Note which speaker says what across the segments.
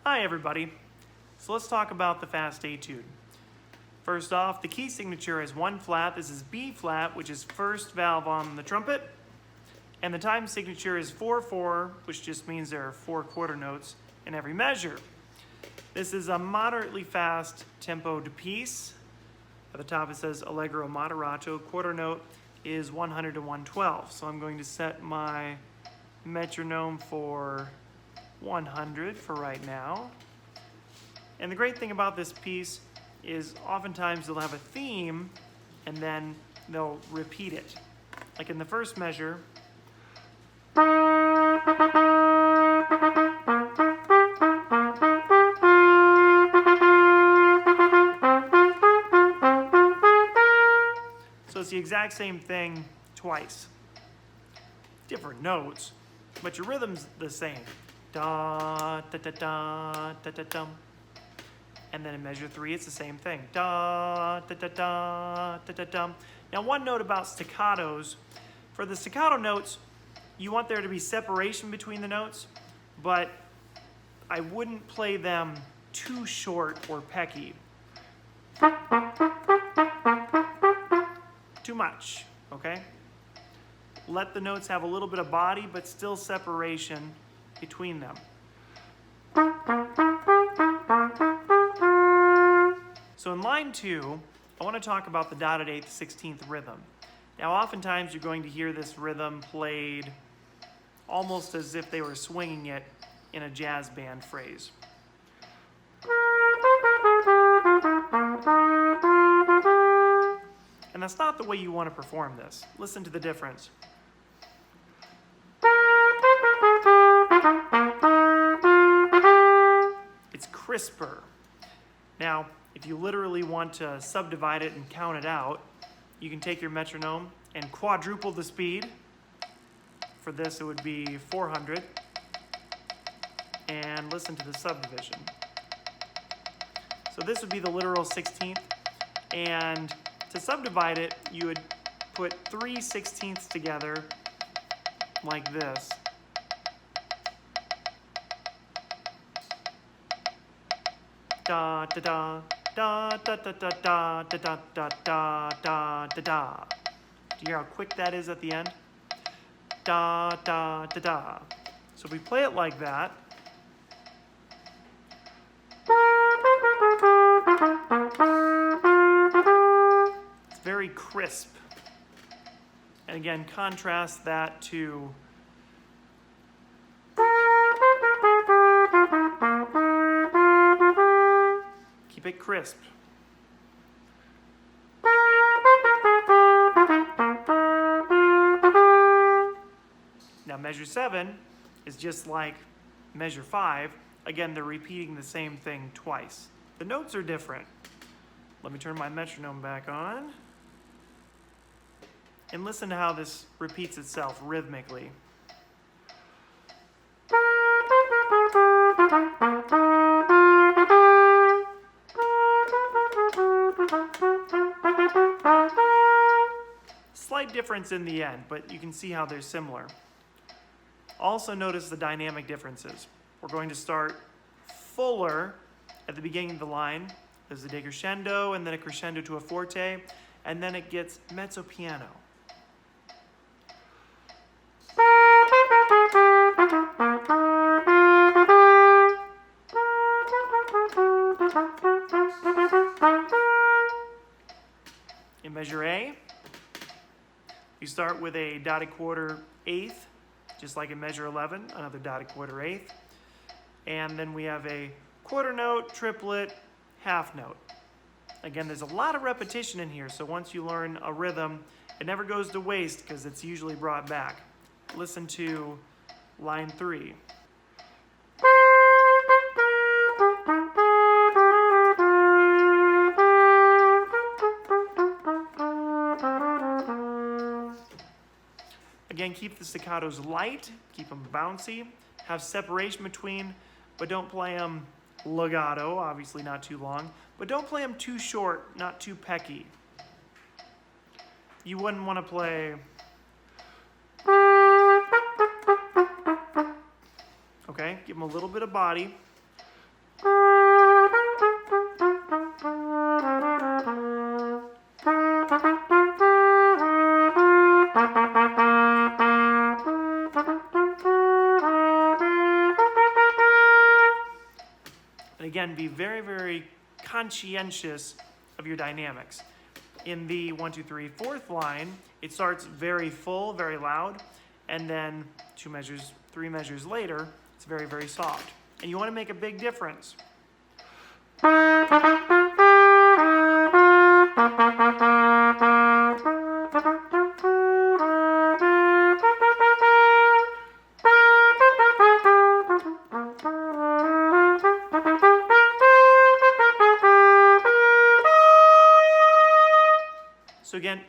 Speaker 1: Hi everybody. So let's talk about the fast etude. First off, the key signature is 1 flat. This is B flat, which is first valve on the trumpet. And the time signature is 4/4, which just means there are 4 quarter notes in every measure. This is a moderately fast tempoed piece. At the top it says Allegro moderato. Quarter note is 100 to 112. So I'm going to set my metronome for 100 for right now. And the great thing about this piece is oftentimes they'll have a theme and then they'll repeat it. Like in the first measure, so it's the exact same thing twice. Different notes, but your rhythm's the same. Da, da, da, da, da, da, dum. And then in measure 3, it's the same thing. Da, da, da, da, da, da, dum. Now, one note about staccatos. For the staccato notes, you want there to be separation between the notes, but I wouldn't play them too short or pecky. Too much, okay? Let the notes have a little bit of body, but still separation between them. So in line 2, I want to talk about the dotted 8th 16th rhythm. Now oftentimes you're going to hear this rhythm played almost as if they were swinging it in a jazz band phrase. And that's not the way you want to perform this. Listen to the difference. It's crisper. Now, if you literally want to subdivide it and count it out, you can take your metronome and quadruple the speed. For this, it would be 400. And listen to the subdivision. So this would be the literal 16th. And to subdivide it, you would put 3 16ths together like this. Da da da da da da da da da da da da da da da. Do you hear how quick that is at the end? Da da da da. So if we play it like that, it's very crisp. And again, contrast that to keep it crisp. Now measure 7 is just like measure 5. Again, they're repeating the same thing twice. The notes are different. Let me turn my metronome back on. And listen to how this repeats itself rhythmically. Slight difference in the end, but you can see how they're similar. Also notice the dynamic differences. We're going to start fuller at the beginning of the line. There's a decrescendo and then a crescendo to a forte, and then it gets mezzo piano. In measure A, you start with a dotted quarter 8th, just like in measure 11, another dotted quarter 8th. And then we have a quarter note, triplet, half note. Again, there's a lot of repetition in here, so once you learn a rhythm, it never goes to waste because it's usually brought back. Listen to line 3. Again, keep the staccatos light, keep them bouncy, have separation between, but don't play them legato, obviously not too long, but don't play them too short, not too pecky. You wouldn't want to play, okay, give them a little bit of body, And again, be very, very conscientious of your dynamics. In the 1, 2, 3, 4th line, it starts very full, very loud, and then 2 measures, 3 measures later, it's very, very soft. And you want to make a big difference. So again,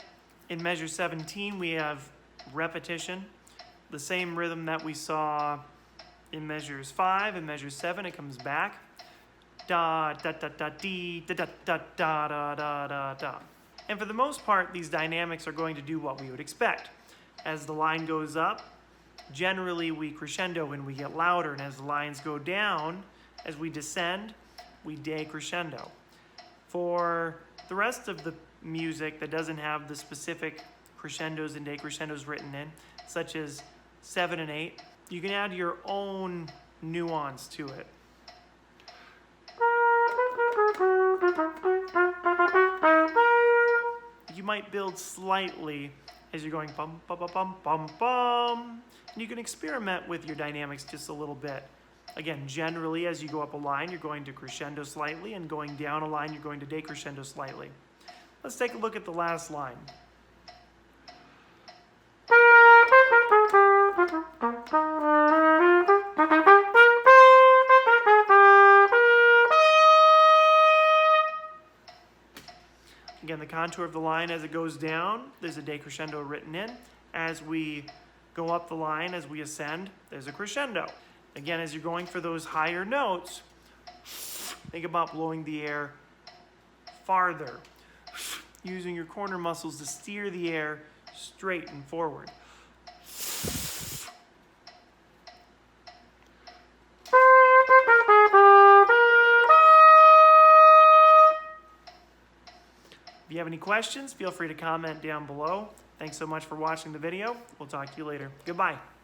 Speaker 1: in measure 17, we have repetition, the same rhythm that we saw in measures 5 and measure 7. It comes back. Da, da, da, da, dee, da, da, da, da, da, da, da, da. And for the most part, these dynamics are going to do what we would expect. As the line goes up, generally we crescendo and we get louder, and as the lines go down, as we descend, we decrescendo. For the rest of the music that doesn't have the specific crescendos and decrescendos written in, such as 7 and 8, you can add your own nuance to it. You might build slightly as you're going bum, bum, bum, bum, bum, bum. And you can experiment with your dynamics just a little bit. Again, generally, as you go up a line, you're going to crescendo slightly, and going down a line, you're going to decrescendo slightly. Let's take a look at the last line. Again, the contour of the line as it goes down, there's a decrescendo written in. As we go up the line, as we ascend, there's a crescendo. Again, as you're going for those higher notes, think about blowing the air farther, using your corner muscles to steer the air straight and forward. If you have any questions, feel free to comment down below. Thanks so much for watching the video. We'll talk to you later. Goodbye.